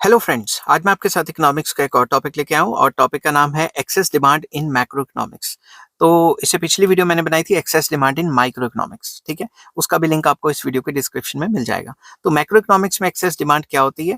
Hello friends, आज मैं आपके साथ इकोनॉमिक्स का एक और टॉपिक लेके आया हूँ और टॉपिक का नाम है excess demand in macro economics. तो इससे पिछली वीडियो मैंने बनाई थी excess demand in micro economics, ठीक है। उसका भी लिंक आपको इस वीडियो के डिस्क्रिप्शन में मिल जाएगा। तो मैक्रो इकोनॉमिक्स में एक्सेस डिमांड क्या होती है?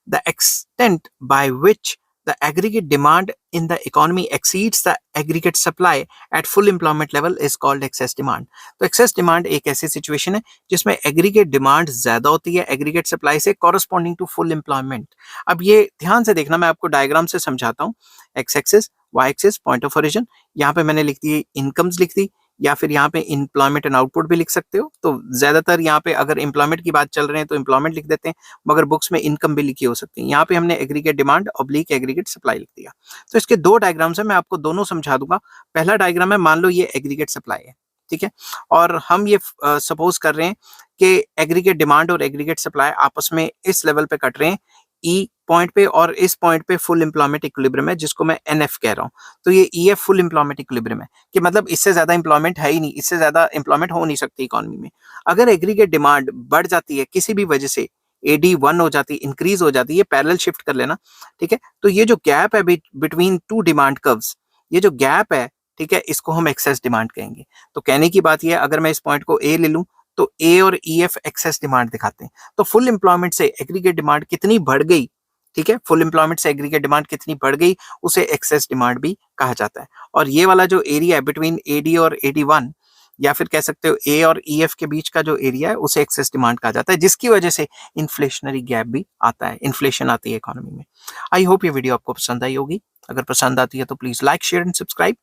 The extent by which the aggregate demand in the economy exceeds the aggregate supply at full employment level is called excess demand। तो excess demand एक ऐसी सिचुएशन है जिसमें aggregate demand ज्यादा होती है aggregate supply से corresponding to full employment। अब ये ध्यान से देखना, मैं आपको डायग्राम से समझाता हूँ। X axis, Y axis, point of origin, यहाँ पे मैंने लिख दी इनकम्स लिख दी, या फिर यहाँ पे एम्प्लॉयमेंट एंड आउटपुट भी लिख सकते हो। तो ज्यादातर यहाँ पे अगर एम्प्लॉयमेंट की बात चल रहे हैं तो एम्प्लॉयमेंट लिख देते हैं, मगर बुक्स में इनकम भी लिखी हो सकती है। यहाँ पे हमने aggregate demand oblique aggregate supply लिख दिया। तो इसके दो डायग्राम्स है, मैं आपको दोनों समझा दूंगा। पहला डायग्राम है, मान लो ये एग्रीगेट सप्लाई है, ठीक है, और हम ये सपोज कर रहे हैं कि एग्रीगेट डिमांड और एग्रीगेट सप्लाई आपस में इस लेवल पे कट रहे हैं, ई पॉइंट पे, और इस पॉइंट पे फुल एम्प्लॉयमेंट इक्विलिब्रियम है जिसको मैं एनएफ कह रहा हूँ। तो ये ईएफ फुल एम्प्लॉयमेंट इक्विलिब्रियम है, कि मतलब इससे ज्यादा एम्प्लॉयमेंट है ही नहीं, इससे ज्यादा एम्प्लॉयमेंट हो नहीं सकती इकोनॉमी में। अगर एग्रीगेट डिमांड बढ़ जाती है किसी भी वजह से, एडी 1 हो जाती है, इंक्रीज हो जाती है, पैरेलल शिफ्ट कर लेना, ठीक है। तो ये जो गैप है बिटवीन टू डिमांड कर्व्स, ये जो गैप है, ठीक है, इसको हम एक्सेस डिमांड कहेंगे। तो कहने की बात ये है, अगर मैं इस पॉइंट को ए ले लूं तो ए और ईएफ एक्सेस डिमांड दिखाते हैं। तो फुल एम्प्लॉयमेंट से एग्रीगेट डिमांड कितनी बढ़ गई, ठीक है, फुल एम्प्लॉयमेंट से एग्रीगेट डिमांड कितनी बढ़ गई, उसे एक्सेस डिमांड भी कहा जाता है। और ये वाला जो एरिया है बिटवीन एडी और एडी 1, या फिर कह सकते हो ए और ईएफ के बीच का जो एरिया है, उसे एक्सेस डिमांड कहा जाता है, जिसकी वजह से इन्फ्लेशनरी गैप भी आता है, इन्फ्लेशन आती है इकोनॉमी में। आई होप ये वीडियो आपको पसंद आई होगी। अगर पसंद आती है तो please like, share and subscribe.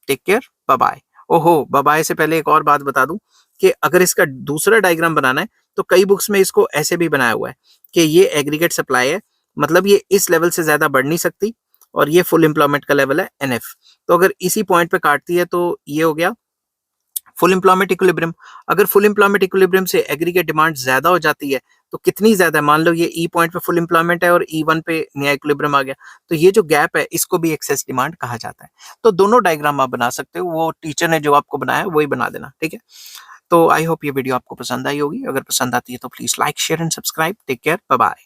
Take care, bye bye. ओहो, बाय बाय से पहले एक और बात बता दूं कि अगर इसका दूसरा डायग्राम बनाना है तो कई बुक्स में इसको ऐसे भी बनाया हुआ है कि ये एग्रीगेट सप्लाई है, मतलब ये इस लेवल से ज्यादा बढ़ नहीं सकती, और ये फुल एम्प्लॉयमेंट का लेवल है एनएफ। तो अगर इसी पॉइंट पे काटती है तो ये हो गया फुल एम्प्लॉयमेंट इक्विलिब्रियम। अगर फुल एम्प्लॉयमेंट इक्विलिब्रियम से एग्रीगेट डिमांड ज्यादा हो जाती है तो कितनी ज्यादा है, मान लो ये ई पॉइंट पे फुल एम्प्लॉयमेंट है और ई 1 पे नया इक्विलिब्रियम आ गया, तो ये जो गैप है इसको भी एक्सेस डिमांड कहा जाता है। तो दोनों डायग्राम आप बना सकते हो, वो टीचर ने जो आपको बनाया वही बना देना, ठीक है। तो आई होप ये वीडियो आपको पसंद आई होगी। अगर पसंद आती है तो please like, share and subscribe. Take care, bye bye.